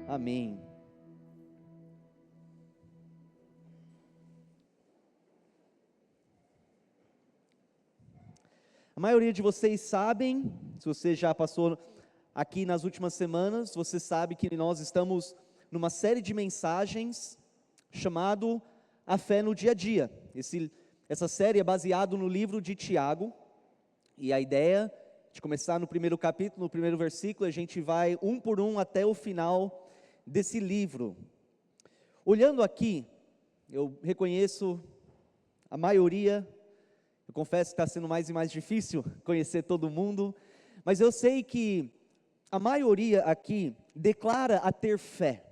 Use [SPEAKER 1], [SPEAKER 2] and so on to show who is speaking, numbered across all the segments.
[SPEAKER 1] Amém. A maioria de vocês sabem, se você já passou aqui nas últimas semanas, você sabe que nós estamos numa série de mensagens chamado A Fé no Dia a Dia. Essa série é baseada no livro de Tiago, e a ideia de começar no primeiro capítulo, no primeiro versículo, a gente vai um por um até o final desse livro. Olhando aqui, eu reconheço a maioria. Eu confesso que está sendo mais e mais difícil conhecer todo mundo, mas eu sei que a maioria aqui declara a ter fé.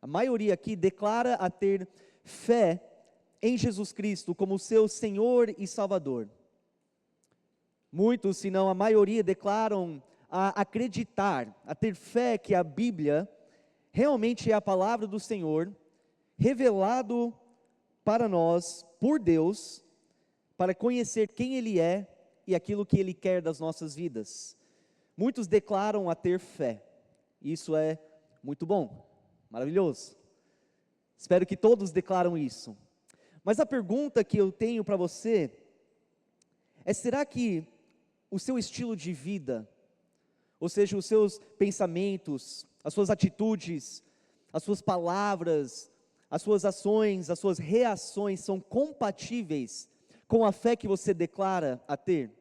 [SPEAKER 1] A maioria aqui declara a ter fé em Jesus Cristo como seu Senhor e Salvador. Muitos, se não a maioria, declaram a acreditar, a ter fé que a Bíblia realmente é a palavra do Senhor, revelado para nós por Deus, para conhecer quem Ele é e aquilo que Ele quer das nossas vidas. Muitos declaram a ter fé. Isso é muito bom, maravilhoso. Espero que todos declaram isso. Mas a pergunta que eu tenho para você é: será que o seu estilo de vida, ou seja, os seus pensamentos, as suas atitudes, as suas palavras, as suas ações, as suas reações são compatíveis com a fé que você declara a ter?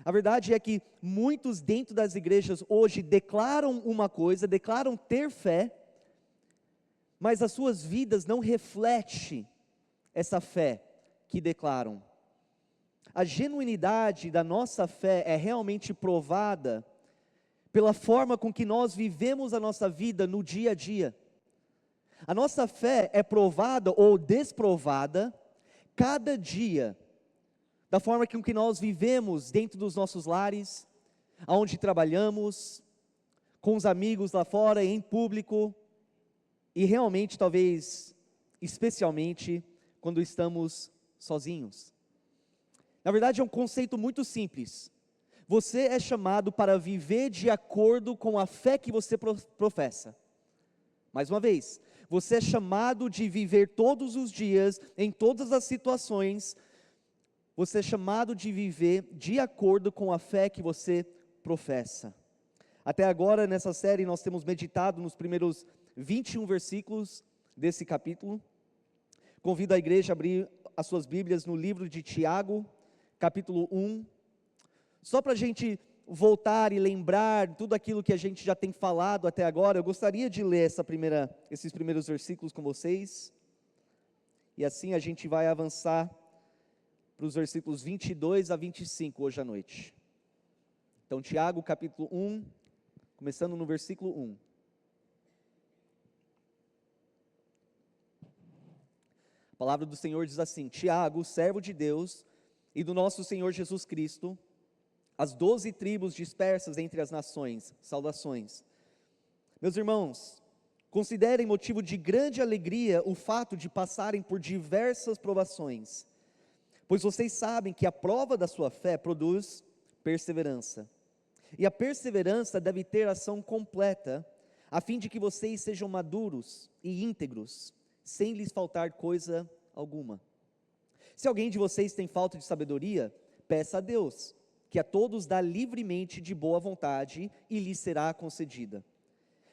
[SPEAKER 1] A verdade é que muitos dentro das igrejas hoje declaram uma coisa, declaram ter fé, mas as suas vidas não refletem essa fé que declaram. A genuinidade da nossa fé é realmente provada pela forma com que nós vivemos a nossa vida no dia a dia. A nossa fé é provada ou desprovada cada dia, da forma com que nós vivemos dentro dos nossos lares, aonde trabalhamos, com os amigos lá fora, em público, e realmente, talvez, especialmente, quando estamos sozinhos. Na verdade, é um conceito muito simples. Você é chamado para viver de acordo com a fé que você professa. Mais uma vez, você é chamado de viver todos os dias, em todas as situações, você é chamado de viver de acordo com a fé que você professa. Até agora, nessa série, nós temos meditado nos primeiros 21 versículos desse capítulo. Convido a igreja a abrir as suas Bíblias no livro de Tiago, capítulo 1, só para a gente voltar e lembrar tudo aquilo que a gente já tem falado até agora. Eu gostaria de ler esses primeiros versículos com vocês, e assim a gente vai avançar para os versículos 22 a 25 hoje à noite. Então, Tiago capítulo 1, começando no versículo 1. A palavra do Senhor diz assim: Tiago, servo de Deus e do nosso Senhor Jesus Cristo, as 12 tribos dispersas entre as nações, saudações. Meus irmãos, considerem motivo de grande alegria o fato de passarem por diversas provações, pois vocês sabem que a prova da sua fé produz perseverança. E a perseverança deve ter ação completa, a fim de que vocês sejam maduros e íntegros, sem lhes faltar coisa alguma. Se alguém de vocês tem falta de sabedoria, peça a Deus, que a todos dá livremente de boa vontade, e lhe será concedida.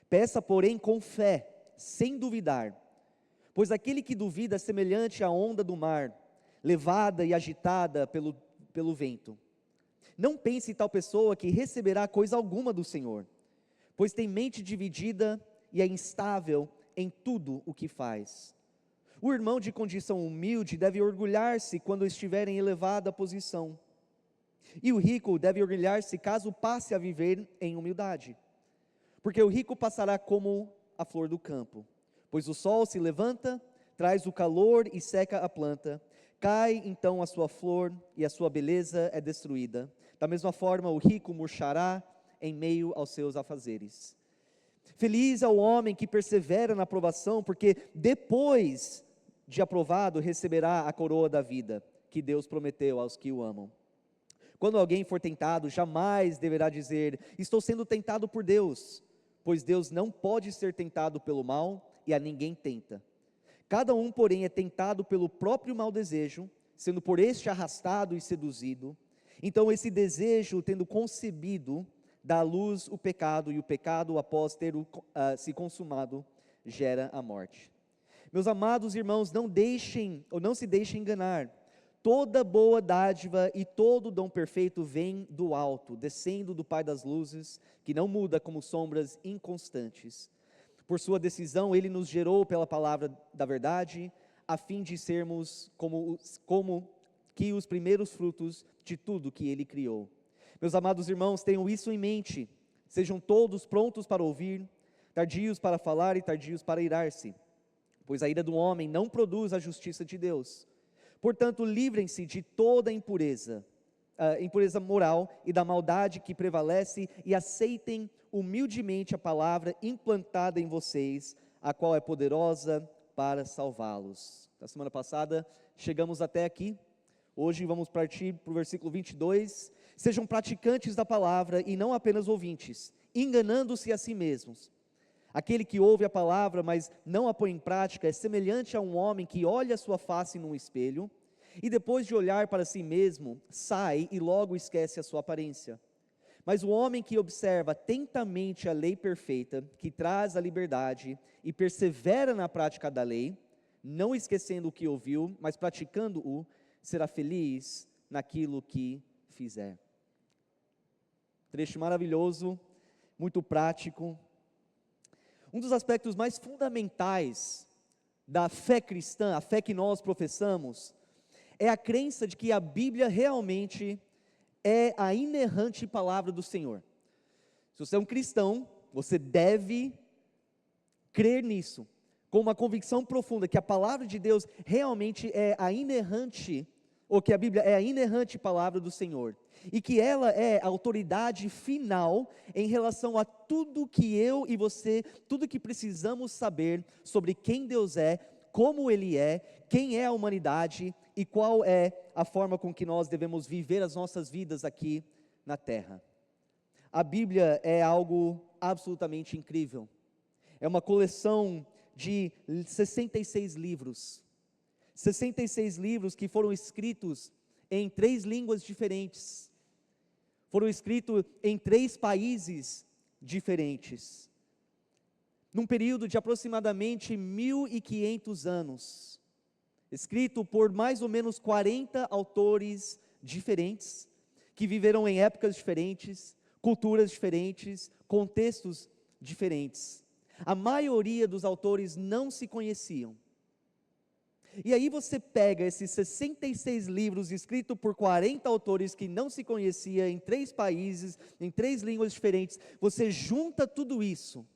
[SPEAKER 1] Peça, porém, com fé, sem duvidar, pois aquele que duvida é semelhante à onda do mar, levada e agitada pelo vento. Não pense tal pessoa que receberá coisa alguma do Senhor, pois tem mente dividida e é instável em tudo o que faz. O irmão de condição humilde deve orgulhar-se quando estiver em elevada posição, e o rico deve orgulhar-se caso passe a viver em humildade, porque o rico passará como a flor do campo, pois o sol se levanta, traz o calor e seca a planta, cai então a sua flor e a sua beleza é destruída. Da mesma forma o rico murchará em meio aos seus afazeres. Feliz é o homem que persevera na provação, porque depois de aprovado receberá a coroa da vida, que Deus prometeu aos que o amam. Quando alguém for tentado, jamais deverá dizer: estou sendo tentado por Deus, pois Deus não pode ser tentado pelo mal e a ninguém tenta. Cada um, porém, é tentado pelo próprio mau desejo, sendo por este arrastado e seduzido. Então esse desejo, tendo concebido, dá à luz o pecado, e o pecado, após ter se consumado, gera a morte. Meus amados irmãos, não se deixem enganar. Toda boa dádiva e todo dom perfeito vem do alto, descendo do Pai das luzes, que não muda como sombras inconstantes. Por sua decisão, Ele nos gerou pela palavra da verdade, a fim de sermos como que os primeiros frutos de tudo que Ele criou. Meus amados irmãos, tenham isso em mente. Sejam todos prontos para ouvir, tardios para falar e tardios para irar-se, pois a ira do homem não produz a justiça de Deus. Portanto, livrem-se de toda impureza moral e da maldade que prevalece, e aceitem humildemente a palavra implantada em vocês, a qual é poderosa para salvá-los. Na semana passada, chegamos até aqui. Hoje vamos partir para o versículo 22. Sejam praticantes da palavra e não apenas ouvintes, enganando-se a si mesmos. Aquele que ouve a palavra, mas não a põe em prática, é semelhante a um homem que olha a sua face num espelho, e depois de olhar para si mesmo, sai e logo esquece a sua aparência. Mas o homem que observa atentamente a lei perfeita, que traz a liberdade, e persevera na prática da lei, não esquecendo o que ouviu, mas praticando-o, será feliz naquilo que fizer. Trecho maravilhoso, muito prático. Um dos aspectos mais fundamentais da fé cristã, a fé que nós professamos, é a crença de que a Bíblia realmente é a inerrante palavra do Senhor. Se você é um cristão, você deve crer nisso, com uma convicção profunda, que a palavra de Deus realmente é a inerrante, ou que a Bíblia é a inerrante palavra do Senhor, e que ela é a autoridade final em relação a tudo que eu e você, tudo que precisamos saber sobre quem Deus é, como Ele é, quem é a humanidade e qual é a forma com que nós devemos viver as nossas vidas aqui na terra. A Bíblia é algo absolutamente incrível. É uma coleção de 66 livros. 66 livros que foram escritos em 3 línguas diferentes. Foram escritos em 3 países diferentes. Num período de aproximadamente 1.500 anos. Escrito por mais ou menos 40 autores diferentes, que viveram em épocas diferentes, culturas diferentes, contextos diferentes. A maioria dos autores não se conheciam. E aí você pega esses 66 livros escritos por 40 autores que não se conheciam em 3 países, em 3 línguas diferentes, você junta tudo isso,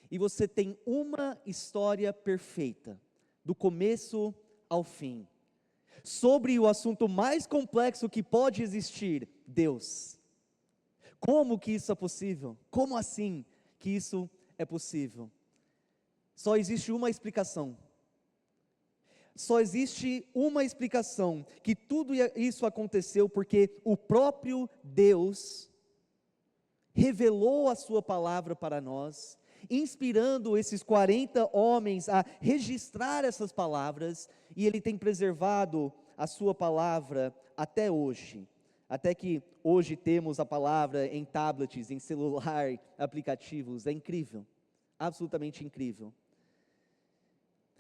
[SPEAKER 1] e você tem uma história perfeita, do começo ao fim, sobre o assunto mais complexo que pode existir, Deus. Como que isso é possível? Como assim que isso é possível? Só existe uma explicação. Só existe uma explicação, que tudo isso aconteceu porque o próprio Deus revelou a sua palavra para nós, inspirando esses 40 homens a registrar essas palavras, e Ele tem preservado a sua palavra até hoje. Até que hoje temos a palavra em tablets, em celular, aplicativos. É incrível, absolutamente incrível.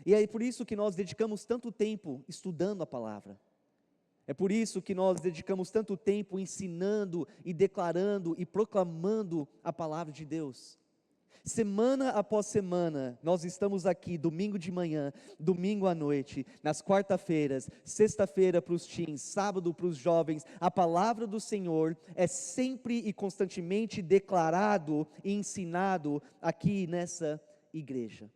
[SPEAKER 1] E é por isso que nós dedicamos tanto tempo estudando a palavra. É por isso que nós dedicamos tanto tempo ensinando e declarando e proclamando a palavra de Deus. Semana após semana, nós estamos aqui, domingo de manhã, domingo à noite, nas quarta-feiras, sexta-feira para os teens, sábado para os jovens. A palavra do Senhor é sempre e constantemente declarado e ensinado aqui nessa igreja.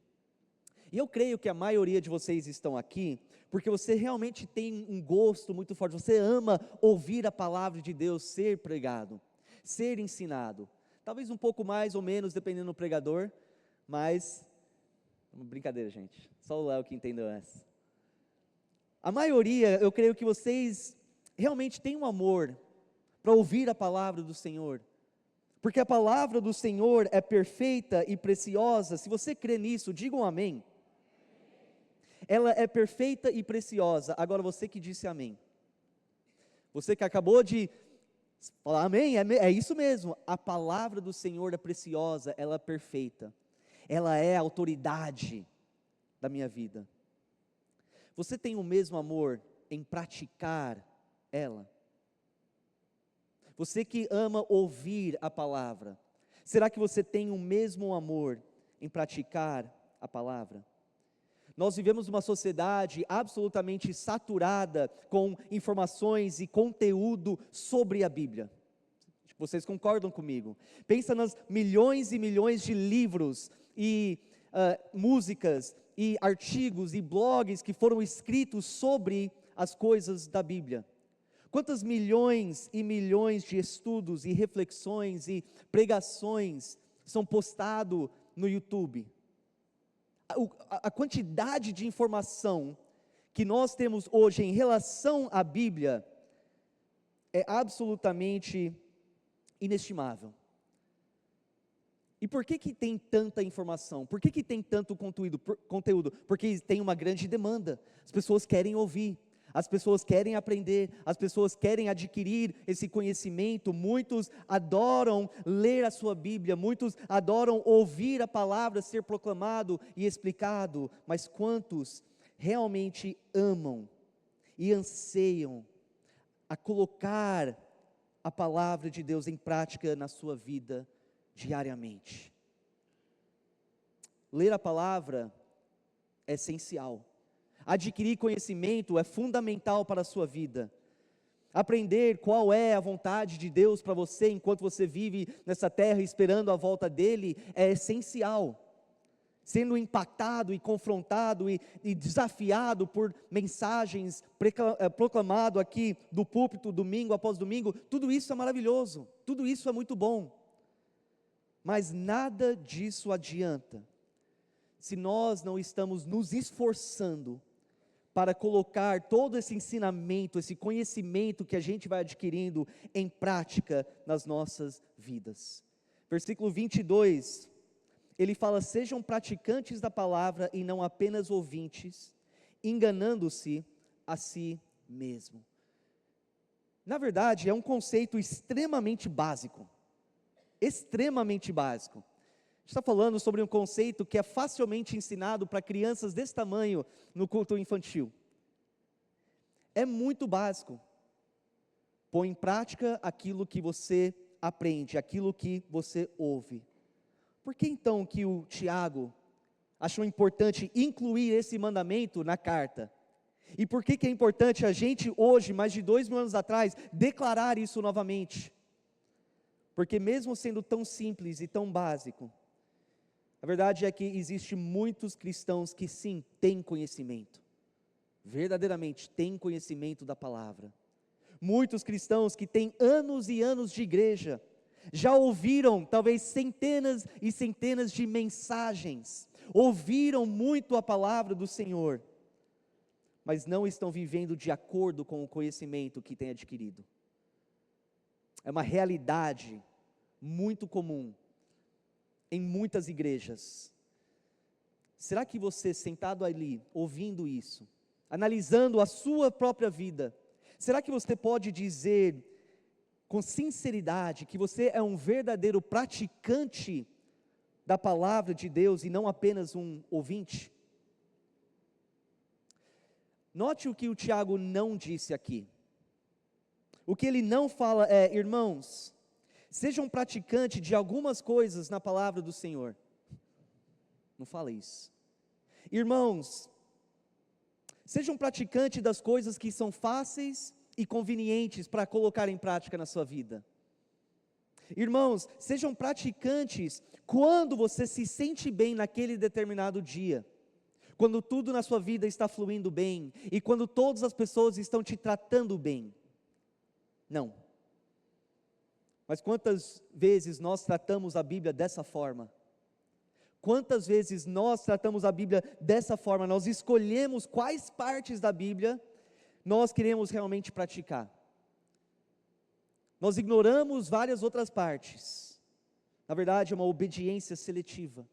[SPEAKER 1] E eu creio que a maioria de vocês estão aqui, porque você realmente tem um gosto muito forte, você ama ouvir a palavra de Deus ser pregado, ser ensinado. Talvez um pouco mais ou menos, dependendo do pregador, mas, brincadeira gente, só o Léo que entendeu essa. A maioria, eu creio que vocês realmente têm um amor para ouvir a palavra do Senhor, Porque a palavra do Senhor é perfeita e preciosa. Se você crê nisso, diga um amém. Ela é perfeita e preciosa. Agora você que disse amém. Você que acabou de falar amém, é isso mesmo. A palavra do Senhor é preciosa, ela é perfeita. Ela é a autoridade da minha vida. Você tem o mesmo amor em praticar ela? Você que ama ouvir a palavra, será que você tem o mesmo amor em praticar a palavra? Nós vivemos uma sociedade absolutamente saturada com informações e conteúdo sobre a Bíblia. Vocês concordam comigo? Pensa nas milhões e milhões de livros e músicas e artigos e blogs que foram escritos sobre as coisas da Bíblia. Quantas milhões e milhões de estudos e reflexões e pregações são postados no YouTube? A quantidade de informação que nós temos hoje em relação à Bíblia é absolutamente inestimável. E por que tem tanta informação? Por que tem tanto conteúdo? Porque tem uma grande demanda. As pessoas querem ouvir, as pessoas querem aprender, as pessoas querem adquirir esse conhecimento. Muitos adoram ler a sua Bíblia, muitos adoram ouvir a palavra ser proclamado e explicado, mas quantos realmente amam e anseiam a colocar a palavra de Deus em prática na sua vida diariamente? Ler a palavra é essencial. Adquirir conhecimento é fundamental para a sua vida. Aprender qual é a vontade de Deus para você enquanto você vive nessa terra esperando a volta dele é essencial. Sendo impactado e confrontado e desafiado por mensagens proclamado aqui do púlpito domingo após domingo, tudo isso é maravilhoso, tudo isso é muito bom. Mas nada disso adianta se nós não estamos nos esforçando para colocar todo esse ensinamento, esse conhecimento que a gente vai adquirindo em prática nas nossas vidas. Versículo 22, ele fala: sejam praticantes da palavra e não apenas ouvintes, enganando-se a si mesmo. Na verdade, é um conceito extremamente básico. Extremamente básico. A gente está falando sobre um conceito que é facilmente ensinado para crianças desse tamanho no culto infantil. É muito básico. Põe em prática aquilo que você aprende, aquilo que você ouve. Por que então que o Tiago achou importante incluir esse mandamento na carta? E por que é importante a gente hoje, mais de 2000 anos atrás, declarar isso novamente? Porque mesmo sendo tão simples e tão básico, a verdade é que existe muitos cristãos que sim, têm conhecimento, verdadeiramente têm conhecimento da palavra. Muitos cristãos que têm anos e anos de igreja, já ouviram talvez centenas e centenas de mensagens, ouviram muito a palavra do Senhor, mas não estão vivendo de acordo com o conhecimento que têm adquirido. É uma realidade muito comum em muitas igrejas. Será que você, sentado ali, ouvindo isso, analisando a sua própria vida, será que você pode dizer com sinceridade que você é um verdadeiro praticante da palavra de Deus e não apenas um ouvinte? Note o que o Tiago não disse aqui. O que ele não fala é: irmãos, sejam praticantes de algumas coisas na palavra do Senhor. Não fala isso. Irmãos, sejam praticantes das coisas que são fáceis e convenientes para colocar em prática na sua vida. Irmãos, sejam praticantes quando você se sente bem naquele determinado dia, quando tudo na sua vida está fluindo bem e quando todas as pessoas estão te tratando bem. Não. Mas quantas vezes nós tratamos a Bíblia dessa forma? Quantas vezes nós tratamos a Bíblia dessa forma? Nós escolhemos quais partes da Bíblia nós queremos realmente praticar. Nós ignoramos várias outras partes. Na verdade, é uma obediência seletiva.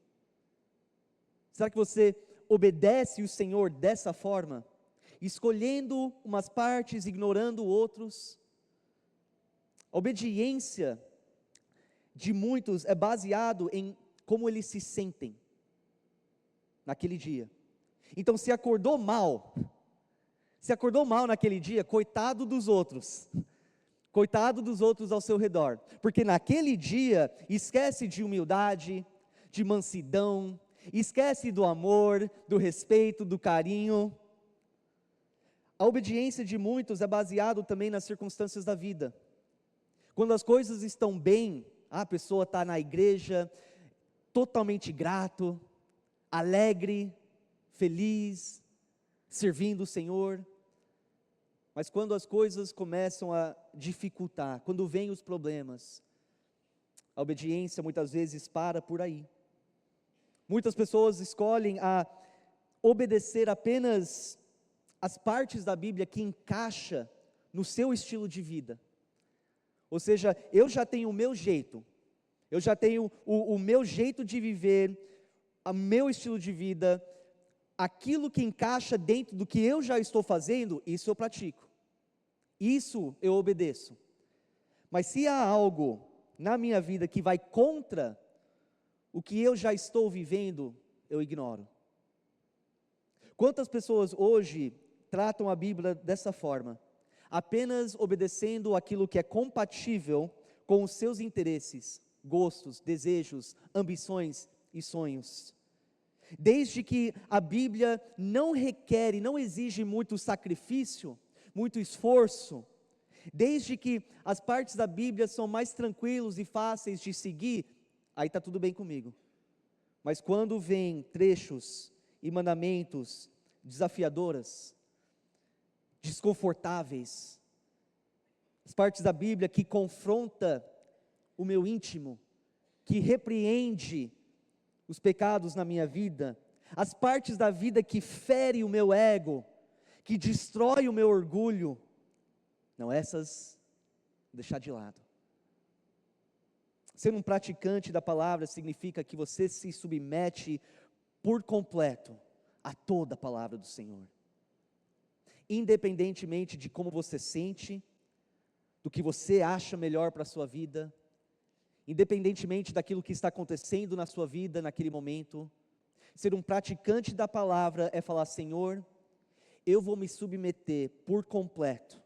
[SPEAKER 1] Será que você obedece o Senhor dessa forma? Escolhendo umas partes, ignorando outros? A obediência de muitos é baseado em como eles se sentem naquele dia. Então, se acordou mal naquele dia, coitado dos outros ao seu redor, porque naquele dia, esquece de humildade, de mansidão, esquece do amor, do respeito, do carinho. A obediência de muitos é baseado também nas circunstâncias da vida. Quando as coisas estão bem, a pessoa está na igreja, totalmente grato, alegre, feliz, servindo o Senhor. Mas quando as coisas começam a dificultar, quando vêm os problemas, a obediência muitas vezes para por aí. Muitas pessoas escolhem a obedecer apenas as partes da Bíblia que encaixa no seu estilo de vida. Ou seja, eu já tenho o meu jeito, eu já tenho o meu jeito de viver, o meu estilo de vida, aquilo que encaixa dentro do que eu já estou fazendo, isso eu pratico, isso eu obedeço. Mas se há algo na minha vida que vai contra o que eu já estou vivendo, eu ignoro. Quantas pessoas hoje tratam a Bíblia dessa forma, apenas obedecendo aquilo que é compatível com os seus interesses, gostos, desejos, ambições e sonhos? Desde que a Bíblia não requer e não exige muito sacrifício, muito esforço, desde que as partes da Bíblia são mais tranquilos e fáceis de seguir, aí está tudo bem comigo. Mas quando vem trechos e mandamentos desafiadoras, desconfortáveis, as partes da Bíblia que confronta o meu íntimo, que repreende os pecados na minha vida, as partes da vida que fere o meu ego, que destrói o meu orgulho, não, essas deixar de lado. Ser um praticante da palavra significa que você se submete por completo a toda a palavra do Senhor, independentemente de como você sente, do que você acha melhor para a sua vida, independentemente daquilo que está acontecendo na sua vida naquele momento. Ser um praticante da palavra é falar: Senhor, eu vou me submeter por completo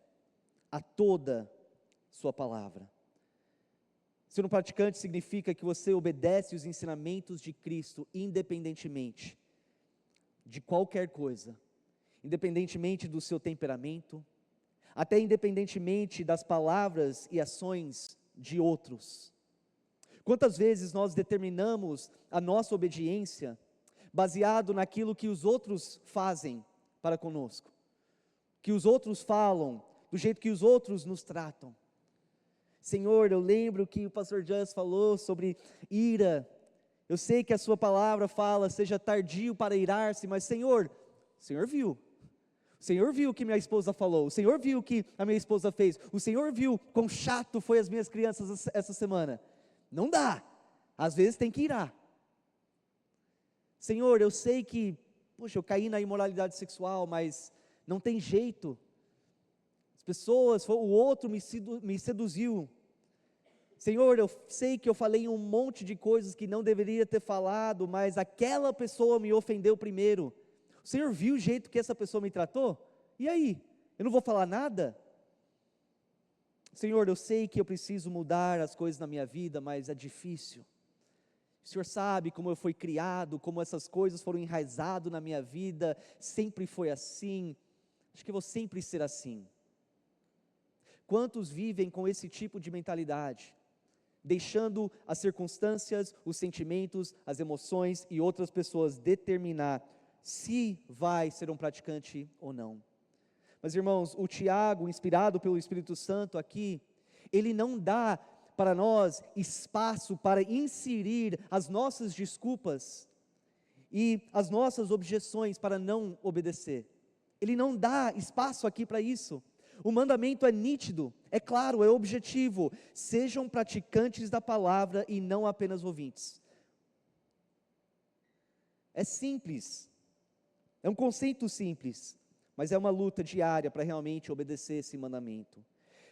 [SPEAKER 1] a toda sua palavra. Ser um praticante significa que você obedece os ensinamentos de Cristo, independentemente de qualquer coisa, independentemente do seu temperamento, até independentemente das palavras e ações de outros. Quantas vezes nós determinamos a nossa obediência baseado naquilo que os outros fazem para conosco, que os outros falam, do jeito que os outros nos tratam? Senhor, eu lembro que o pastor Jans falou sobre ira, eu sei que a sua palavra fala, seja tardio para irar-se, mas Senhor, o Senhor viu o que minha esposa falou, o Senhor viu o que a minha esposa fez, o Senhor viu quão chato foi as minhas crianças essa semana. Não dá, às vezes tem que irar. Senhor, eu sei que, poxa, eu caí na imoralidade sexual, mas não tem jeito, as pessoas, o outro me seduziu. Senhor, eu sei que eu falei um monte de coisas que não deveria ter falado, mas aquela pessoa me ofendeu primeiro. O Senhor viu o jeito que essa pessoa me tratou? E aí? Eu não vou falar nada? Senhor, eu sei que eu preciso mudar as coisas na minha vida, mas é difícil. O Senhor sabe como eu fui criado, como essas coisas foram enraizadas na minha vida, sempre foi assim, acho que eu vou sempre ser assim. Quantos vivem com esse tipo de mentalidade, deixando as circunstâncias, os sentimentos, as emoções e outras pessoas determinar se vai ser um praticante ou não? Mas irmãos, o Tiago, inspirado pelo Espírito Santo aqui, ele não dá para nós espaço para inserir as nossas desculpas e as nossas objeções para não obedecer. Ele não dá espaço aqui para isso, O mandamento é nítido, é claro, é objetivo: sejam praticantes da palavra e não apenas ouvintes. É simples, é um conceito simples, mas é uma luta diária para realmente obedecer esse mandamento.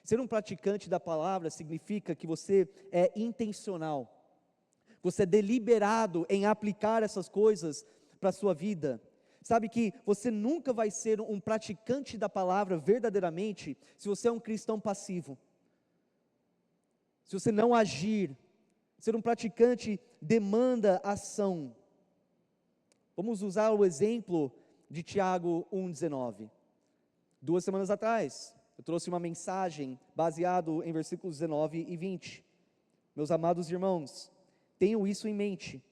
[SPEAKER 1] Ser um praticante da palavra significa que você é intencional, você é deliberado em aplicar essas coisas para a sua vida. Sabe que você nunca vai ser um praticante da palavra verdadeiramente se você é um cristão passivo, se você não agir. Ser um praticante demanda ação. Vamos usar o exemplo de Tiago 1,19. 2 semanas atrás, eu trouxe uma mensagem baseado em versículos 19 e 20. Meus amados irmãos, tenham isso em mente.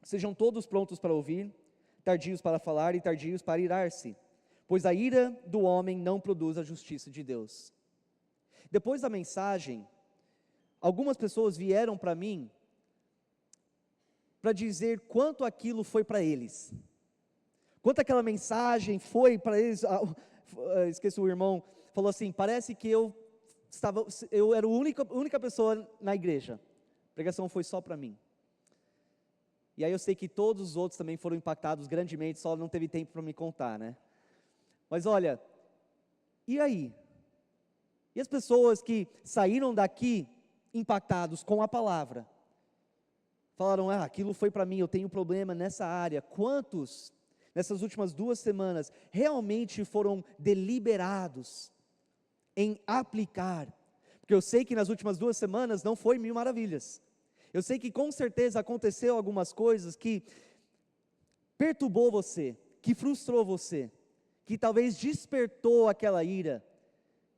[SPEAKER 1] Sejam todos prontos para ouvir, tardios para falar e tardios para irar-se, pois a ira do homem não produz a justiça de Deus. Depois da mensagem, algumas pessoas vieram para mim para dizer quanto aquilo foi para eles, quanto aquela mensagem foi para eles. Esqueci, o irmão falou assim: parece que eu era a única pessoa na igreja, a pregação foi só para mim. E aí eu sei que todos os outros também foram impactados grandemente, só não teve tempo para me contar, né? Mas olha, e aí? E as pessoas que saíram daqui impactados com a palavra, falaram: aquilo foi para mim, eu tenho problema nessa área. Quantos, nessas últimas 2 semanas, realmente foram deliberados em aplicar? Porque eu sei que nas últimas 2 semanas não foi 1000 maravilhas. Eu sei que com certeza aconteceu algumas coisas que perturbou você, que frustrou você, que talvez despertou aquela ira,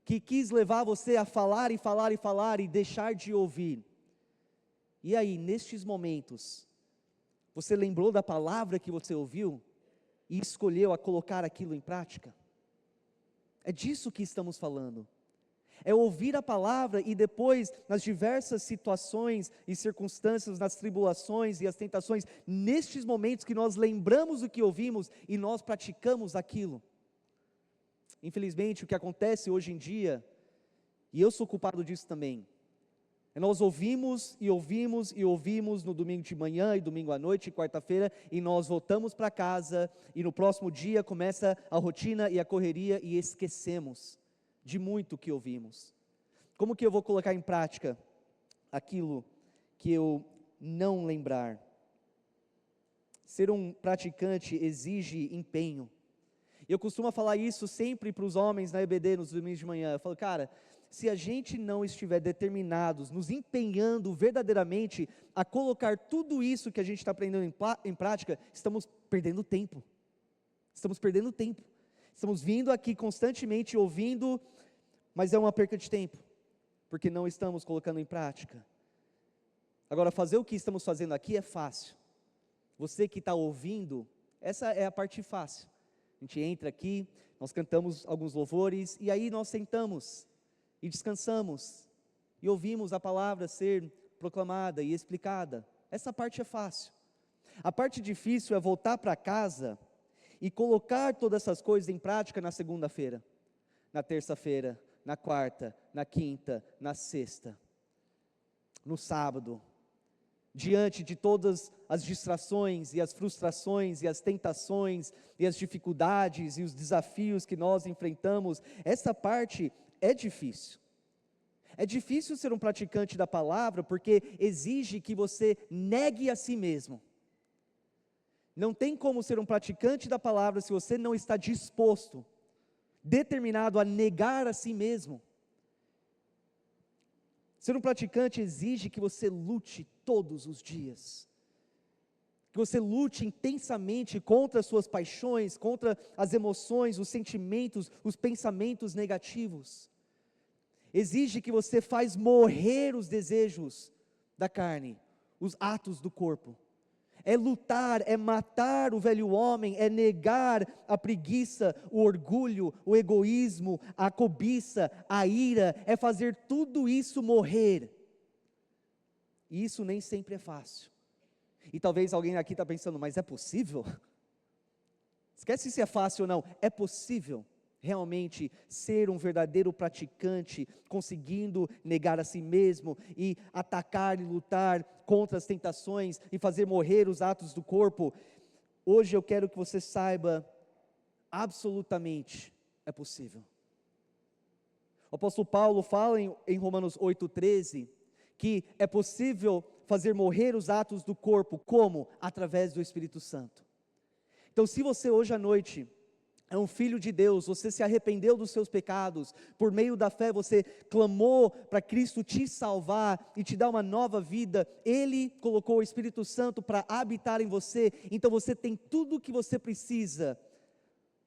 [SPEAKER 1] que quis levar você a falar e falar e falar e deixar de ouvir. E aí, nestes momentos, você lembrou da palavra que você ouviu e escolheu a colocar aquilo em prática? É disso que estamos falando. É ouvir a palavra e depois, nas diversas situações e circunstâncias, nas tribulações e as tentações, nestes momentos que nós lembramos o que ouvimos e nós praticamos aquilo. Infelizmente, o que acontece hoje em dia, e eu sou culpado disso também, nós ouvimos e ouvimos e ouvimos no domingo de manhã e domingo à noite e quarta-feira, e nós voltamos para casa e no próximo dia começa a rotina e a correria e esquecemos de muito que ouvimos. Como que eu vou colocar em prática aquilo que eu não lembrar? Ser um praticante exige empenho. Eu costumo falar isso sempre para os homens na EBD nos domingos de manhã. Eu falo: cara, se a gente não estiver determinados, nos empenhando verdadeiramente a colocar tudo isso que a gente está aprendendo em prática, estamos perdendo tempo. Estamos perdendo tempo. Estamos vindo aqui constantemente ouvindo, mas é uma perca de tempo, porque não estamos colocando em prática. Agora, fazer o que estamos fazendo aqui é fácil. Você que está ouvindo, essa é a parte fácil. A gente entra aqui, nós cantamos alguns louvores, e aí nós sentamos e descansamos, e ouvimos a palavra ser proclamada e explicada. Essa parte é fácil. A parte difícil é voltar para casa e colocar todas essas coisas em prática na segunda-feira, na terça-feira, na quarta, na quinta, na sexta, no sábado, diante de todas as distrações e as frustrações e as tentações e as dificuldades e os desafios que nós enfrentamos. Essa parte é difícil. É difícil ser um praticante da palavra porque exige que você negue a si mesmo. Não tem como ser um praticante da palavra se você não está disposto, determinado a negar a si mesmo. Ser um praticante exige que você lute todos os dias, que você lute intensamente contra as suas paixões, contra as emoções, os sentimentos, os pensamentos negativos. Exige que você faz morrer os desejos da carne, os atos do corpo. É lutar, é matar o velho homem, é negar a preguiça, o orgulho, o egoísmo, a cobiça, a ira, é fazer tudo isso morrer. E isso nem sempre é fácil. E talvez alguém aqui está pensando: mas é possível? Esquece se é fácil ou não, é possível, realmente ser um verdadeiro praticante, conseguindo negar a si mesmo e atacar e lutar contra as tentações e fazer morrer os atos do corpo, hoje eu quero que você saiba, absolutamente é possível. O apóstolo Paulo fala em Romanos 8,13, que é possível fazer morrer os atos do corpo, como? Através do Espírito Santo. Então, se você hoje à noite é um filho de Deus, você se arrependeu dos seus pecados, por meio da fé você clamou para Cristo te salvar e te dar uma nova vida, Ele colocou o Espírito Santo para habitar em você, então você tem tudo o que você precisa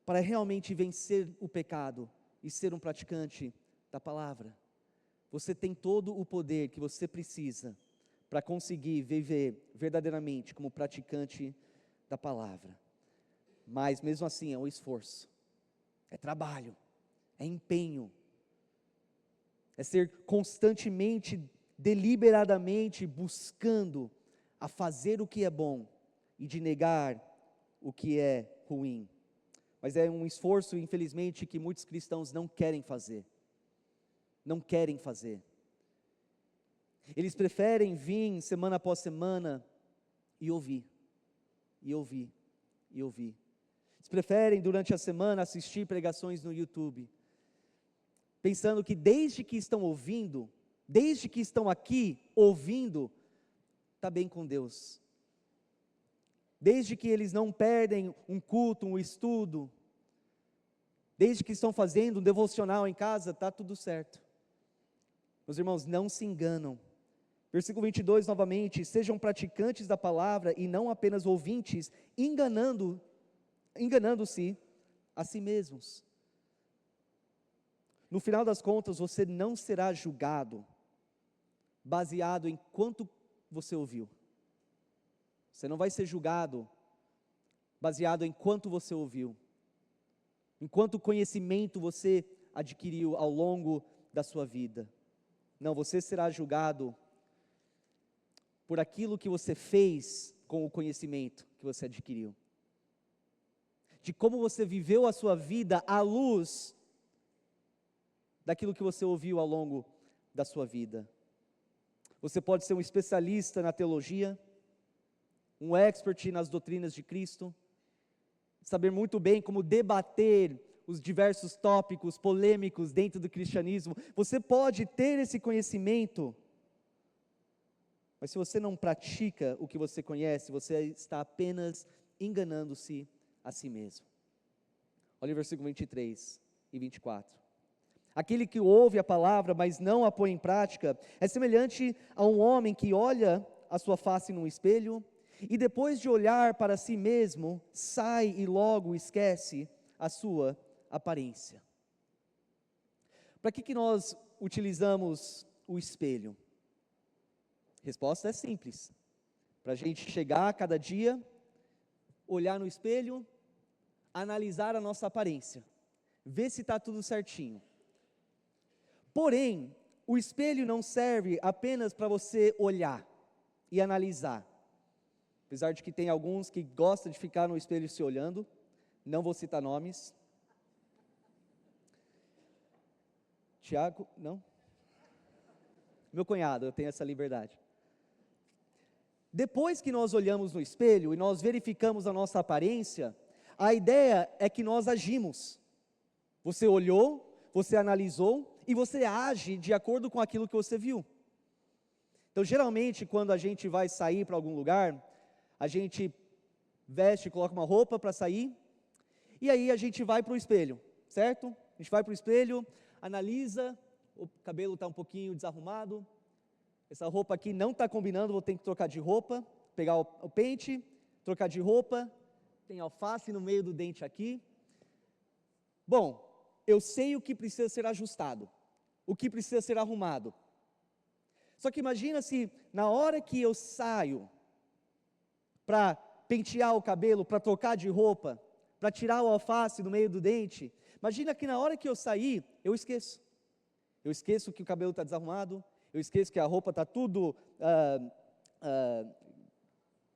[SPEAKER 1] para realmente vencer o pecado e ser um praticante da palavra. Você tem todo o poder que você precisa para conseguir viver verdadeiramente como praticante da palavra. Mas mesmo assim é um esforço, é trabalho, é empenho, é ser constantemente, deliberadamente buscando a fazer o que é bom e de negar o que é ruim. Mas é um esforço, infelizmente, que muitos cristãos não querem fazer. Não querem fazer. Eles preferem vir semana após semana e ouvir, e ouvir, e ouvir. Eles preferem durante a semana assistir pregações no YouTube, pensando que desde que estão ouvindo, desde que estão aqui ouvindo, está bem com Deus. Desde que eles não perdem um culto, um estudo, desde que estão fazendo um devocional em casa, está tudo certo. Meus irmãos, não se enganam. Versículo 22 novamente, sejam praticantes da palavra e não apenas ouvintes, enganando-se a si mesmos. No final das contas, você não será julgado baseado em quanto você ouviu. Você não vai ser julgado baseado em quanto você ouviu, em quanto conhecimento você adquiriu ao longo da sua vida. Não, você será julgado por aquilo que você fez com o conhecimento que você adquiriu, de como você viveu a sua vida à luz daquilo que você ouviu ao longo da sua vida. Você pode ser um especialista na teologia, um expert nas doutrinas de Cristo, saber muito bem como debater os diversos tópicos polêmicos dentro do cristianismo. Você pode ter esse conhecimento, mas se você não pratica o que você conhece, você está apenas enganando-se a si mesmo. Olha o versículo 23 e 24. Aquele que ouve a palavra, mas não a põe em prática, é semelhante a um homem que olha a sua face num espelho, e depois de olhar para si mesmo, sai e logo esquece a sua aparência. Para que nós utilizamos o espelho? Resposta é simples, para a gente chegar a cada dia, olhar no espelho, analisar a nossa aparência, ver se está tudo certinho. Porém, o espelho não serve apenas para você olhar e analisar, apesar de que tem alguns que gostam de ficar no espelho se olhando, não vou citar nomes. Tiago, não? Meu cunhado, eu tenho essa liberdade. Depois que nós olhamos no espelho e nós verificamos a nossa aparência, a ideia é que nós agimos. Você olhou, você analisou e você age de acordo com aquilo que você viu. Então, geralmente, quando a gente vai sair para algum lugar, a gente veste, coloca uma roupa para sair, e aí a gente vai para o espelho, certo? A gente vai para o espelho, analisa, o cabelo está um pouquinho desarrumado, essa roupa aqui não está combinando, vou ter que trocar de roupa, pegar o pente, trocar de roupa, tem alface no meio do dente aqui. Bom, eu sei o que precisa ser ajustado, o que precisa ser arrumado. Só que imagina se na hora que eu saio para pentear o cabelo, para trocar de roupa, para tirar o alface do meio do dente, imagina que na hora que eu sair, eu esqueço. Eu esqueço que o cabelo está desarrumado, eu esqueço que a roupa está tudo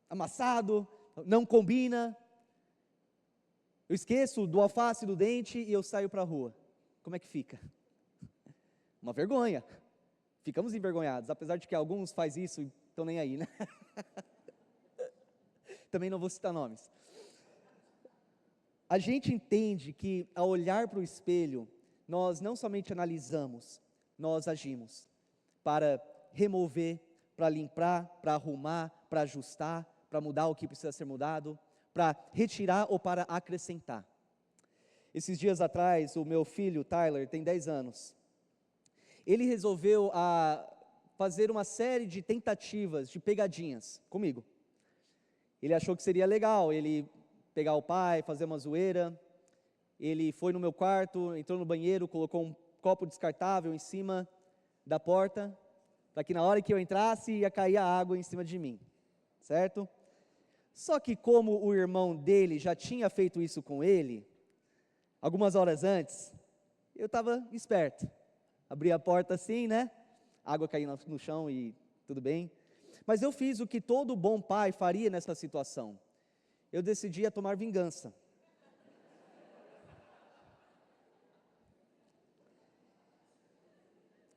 [SPEAKER 1] amassado, não combina. Eu esqueço do alface do dente e eu saio para a rua. Como é que fica? Uma vergonha. Ficamos envergonhados, apesar de que alguns fazem isso e estão nem aí, né? Também não vou citar nomes. A gente entende que ao olhar para o espelho, nós não somente analisamos, nós agimos para remover, para limpar, para arrumar, para ajustar, para mudar o que precisa ser mudado, para retirar ou para acrescentar. Esses dias atrás, o meu filho, Tyler, tem 10 anos. Ele resolveu fazer uma série de tentativas, de pegadinhas comigo. Ele achou que seria legal, ele pegar o pai, fazer uma zoeira. Ele foi no meu quarto, entrou no banheiro, colocou um copo descartável em cima da porta, para que na hora que eu entrasse, ia cair a água em cima de mim, certo? Só que como o irmão dele já tinha feito isso com ele, algumas horas antes, eu estava esperto. Abri a porta assim, né? Água caindo no chão e tudo bem. Mas eu fiz o que todo bom pai faria nessa situação. Eu decidi tomar vingança.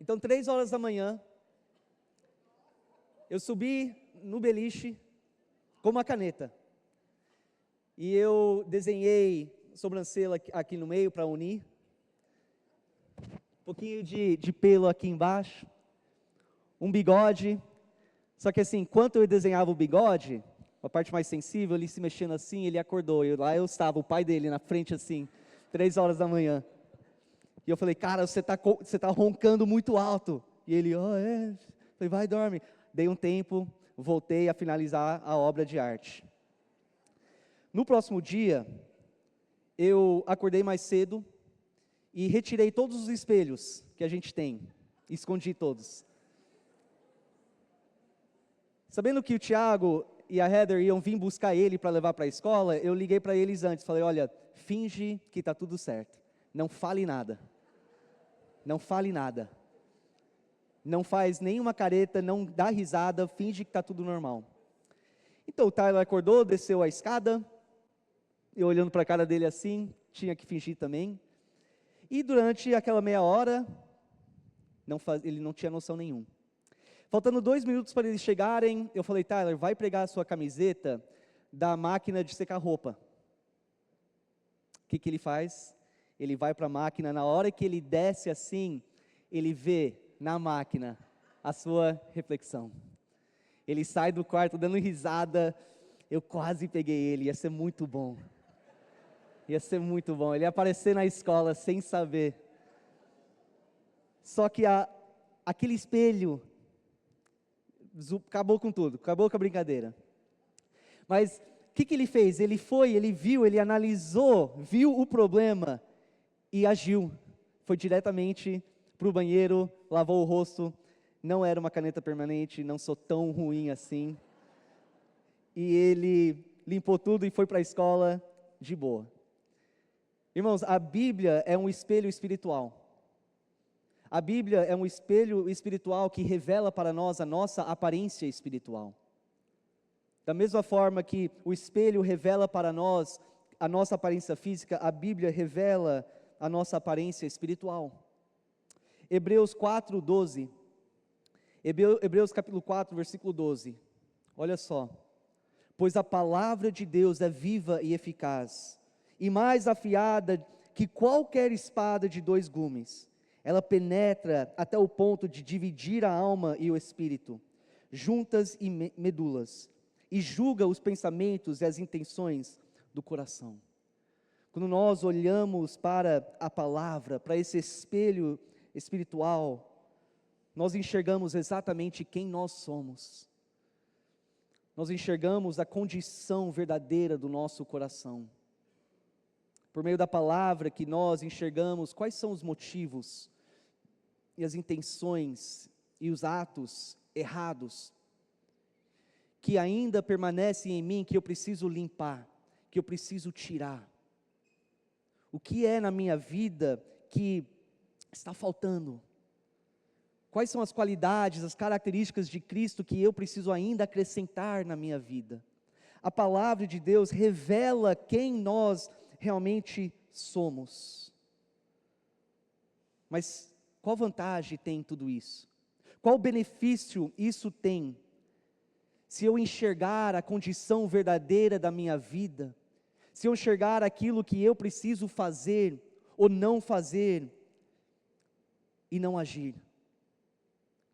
[SPEAKER 1] Então, 3 horas da manhã, eu subi no beliche com uma caneta. E eu desenhei sobrancelha aqui no meio para unir. Um pouquinho de pelo aqui embaixo. Um bigode. Só que assim, enquanto eu desenhava o bigode, a parte mais sensível, ele se mexendo assim, ele acordou. Lá eu estava, o pai dele na frente assim, 3 horas da manhã. E eu falei, cara, você tá roncando muito alto. E ele, é. Falei, vai, dorme. Dei um tempo, voltei a finalizar a obra de arte. No próximo dia, eu acordei mais cedo e retirei todos os espelhos que a gente tem. Escondi todos. Sabendo que o Tiago e a Heather iam vir buscar ele para levar para a escola, eu liguei para eles antes. Falei, olha, finge que está tudo certo. Não fale nada. Não fale nada. Não faz nenhuma careta, não dá risada, finge que está tudo normal. Então o Tyler acordou, desceu a escada, eu olhando para a cara dele assim, tinha que fingir também. E durante aquela meia hora, ele não tinha noção nenhuma. Faltando 2 minutos para eles chegarem, eu falei, Tyler, vai pregar a sua camiseta da máquina de secar roupa. O que ele faz? Ele vai para a máquina, na hora que ele desce assim, ele vê na máquina a sua reflexão. Ele sai do quarto dando risada, eu quase peguei ele, ia ser muito bom. Ia ser muito bom, ele ia aparecer na escola sem saber. Só que aquele espelho acabou com tudo, acabou com a brincadeira. Mas o que ele fez? Ele viu, ele analisou, viu o problema e agiu. Foi diretamente para o banheiro, lavou o rosto. Não era uma caneta permanente, não sou tão ruim assim. E ele limpou tudo e foi para a escola de boa. Irmãos, a Bíblia é um espelho espiritual. A Bíblia é um espelho espiritual que revela para nós a nossa aparência espiritual. Da mesma forma que o espelho revela para nós a nossa aparência física, a Bíblia revela a nossa aparência espiritual. Hebreus 4:12. Hebreus capítulo 4, versículo 12. Olha só. Pois a palavra de Deus é viva e eficaz, e mais afiada que qualquer espada de 2 gumes. Ela penetra até o ponto de dividir a alma e o espírito, juntas e medulas, e julga os pensamentos e as intenções do coração. Quando nós olhamos para a palavra, para esse espelho espiritual, nós enxergamos exatamente quem nós somos. Nós enxergamos a condição verdadeira do nosso coração. Por meio da palavra que nós enxergamos quais são os motivos e as intenções e os atos errados que ainda permanecem em mim, que eu preciso limpar, que eu preciso tirar. O que é na minha vida que está faltando? Quais são as qualidades, as características de Cristo que eu preciso ainda acrescentar na minha vida? A palavra de Deus revela quem nós realmente somos. Mas qual vantagem tem tudo isso? Qual benefício isso tem? Se eu enxergar a condição verdadeira da minha vida, se eu enxergar aquilo que eu preciso fazer ou não fazer, e não agir.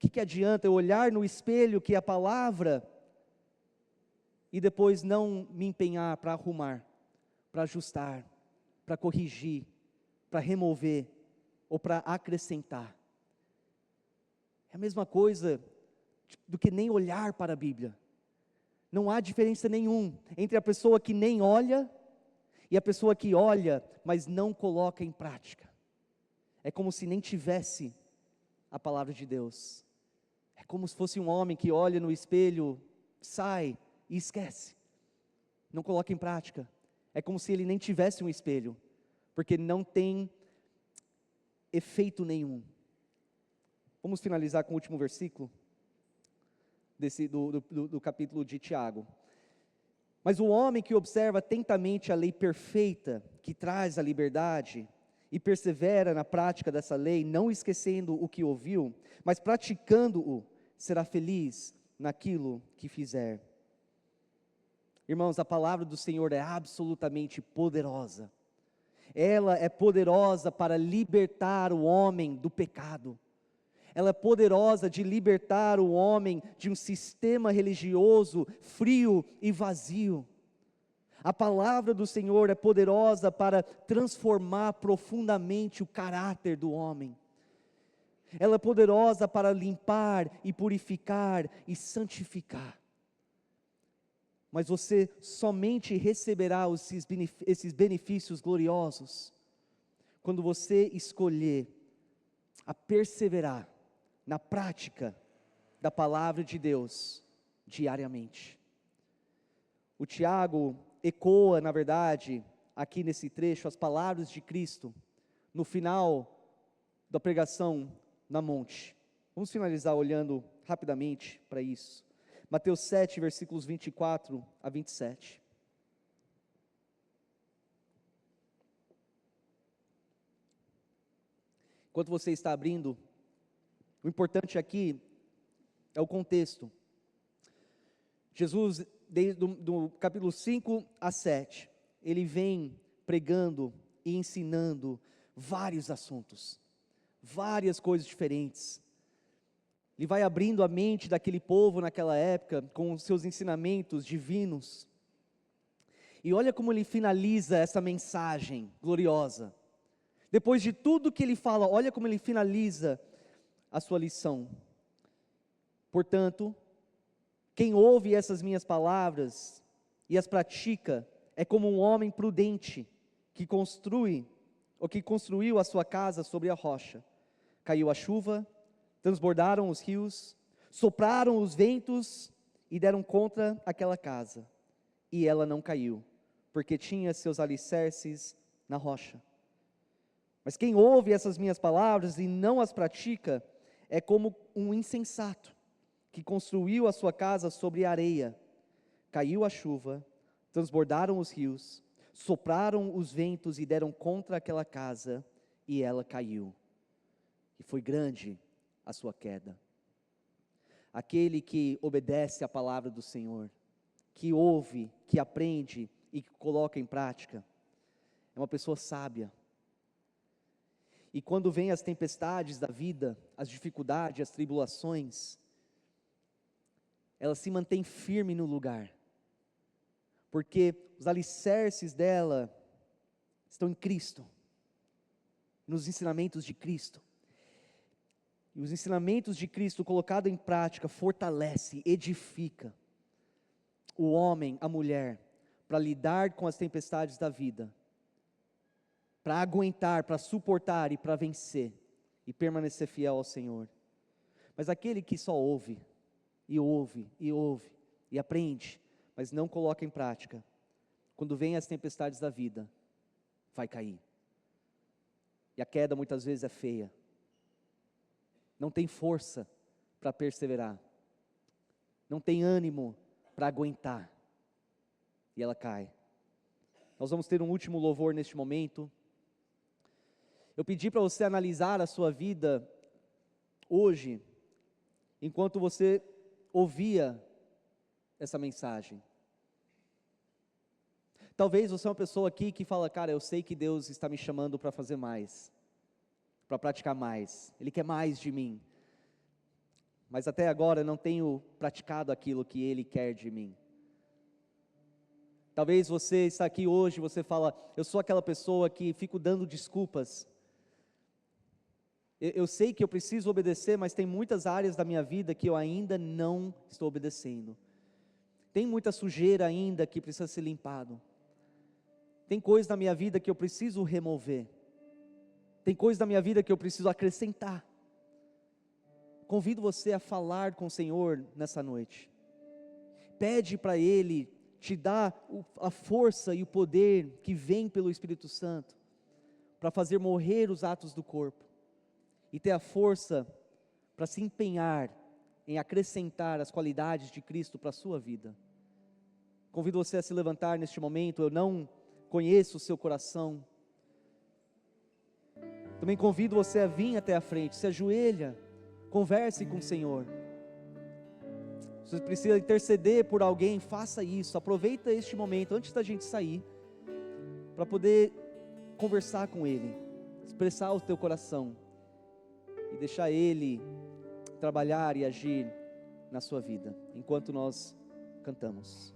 [SPEAKER 1] O que adianta eu olhar no espelho que é a palavra, e depois não me empenhar para arrumar, para ajustar, para corrigir, para remover, ou para acrescentar? É a mesma coisa do que nem olhar para a Bíblia. Não há diferença nenhuma entre a pessoa que nem olha e a pessoa que olha, mas não coloca em prática. É como se nem tivesse a palavra de Deus. É como se fosse um homem que olha no espelho, sai e esquece. Não coloca em prática. É como se ele nem tivesse um espelho, porque não tem efeito nenhum. Vamos finalizar com o último versículo do capítulo de Tiago. Mas o homem que observa atentamente a lei perfeita, que traz a liberdade, e persevera na prática dessa lei, não esquecendo o que ouviu, mas praticando-o, será feliz naquilo que fizer. Irmãos, a palavra do Senhor é absolutamente poderosa. Ela é poderosa para libertar o homem do pecado. Ela é poderosa de libertar o homem de um sistema religioso frio e vazio. A palavra do Senhor é poderosa para transformar profundamente o caráter do homem. Ela é poderosa para limpar e purificar e santificar. Mas você somente receberá esses benefícios gloriosos quando você escolher a perseverar na prática da palavra de Deus diariamente. O Tiago ecoa, na verdade, aqui nesse trecho, as palavras de Cristo no final da pregação na monte. Vamos finalizar olhando rapidamente para isso. Mateus 7, versículos 24 a 27. Enquanto você está abrindo, o importante aqui é o contexto. Jesus, desde do capítulo 5 a 7, ele vem pregando e ensinando vários assuntos, várias coisas diferentes. Ele vai abrindo a mente daquele povo naquela época com os seus ensinamentos divinos. E olha como ele finaliza essa mensagem gloriosa. Depois de tudo que ele fala, olha como ele finaliza a sua lição. Portanto, quem ouve essas minhas palavras e as pratica é como um homem prudente que construiu a sua casa sobre a rocha. Caiu a chuva, transbordaram os rios, sopraram os ventos e deram contra aquela casa. E ela não caiu, porque tinha seus alicerces na rocha. Mas quem ouve essas minhas palavras e não as pratica é como um insensato que construiu a sua casa sobre areia. Caiu a chuva, transbordaram os rios, sopraram os ventos e deram contra aquela casa, e ela caiu. E foi grande a sua queda. Aquele que obedece à palavra do Senhor, que ouve, que aprende e que coloca em prática, é uma pessoa sábia. E quando vêm as tempestades da vida, as dificuldades, as tribulações, ela se mantém firme no lugar, porque os alicerces dela estão em Cristo, nos ensinamentos de Cristo. E os ensinamentos de Cristo colocado em prática fortalece, edifica o homem, a mulher, para lidar com as tempestades da vida, para aguentar, para suportar e para vencer, e permanecer fiel ao Senhor. Mas aquele que só ouve, e ouve, e ouve, e aprende, mas não coloca em prática, quando vem as tempestades da vida, vai cair. E a queda muitas vezes é feia. Não tem força para perseverar, não tem ânimo para aguentar, e ela cai. Nós vamos ter um último louvor neste momento. Eu pedi para você analisar a sua vida hoje, enquanto você ouvia essa mensagem. Talvez você é uma pessoa aqui que fala, cara, eu sei que Deus está me chamando para fazer mais, para praticar mais, Ele quer mais de mim, mas até agora eu não tenho praticado aquilo que Ele quer de mim. Talvez você está aqui hoje e você fala, eu sou aquela pessoa que fico dando desculpas. Eu sei que eu preciso obedecer, mas tem muitas áreas da minha vida que eu ainda não estou obedecendo. Tem muita sujeira ainda que precisa ser limpado. Tem coisas na minha vida que eu preciso remover. Tem coisas na minha vida que eu preciso acrescentar. Convido você a falar com o Senhor nessa noite. Pede para Ele te dar a força e o poder que vem pelo Espírito Santo para fazer morrer os atos do corpo e ter a força para se empenhar em acrescentar as qualidades de Cristo para a sua vida. Convido você a se levantar neste momento. Eu não conheço o seu coração. Também convido você a vir até a frente, se ajoelha, converse com o Senhor. Se você precisa interceder por alguém, faça isso. Aproveita este momento antes da gente sair, para poder conversar com Ele, expressar o teu coração e deixar Ele trabalhar e agir na sua vida, enquanto nós cantamos.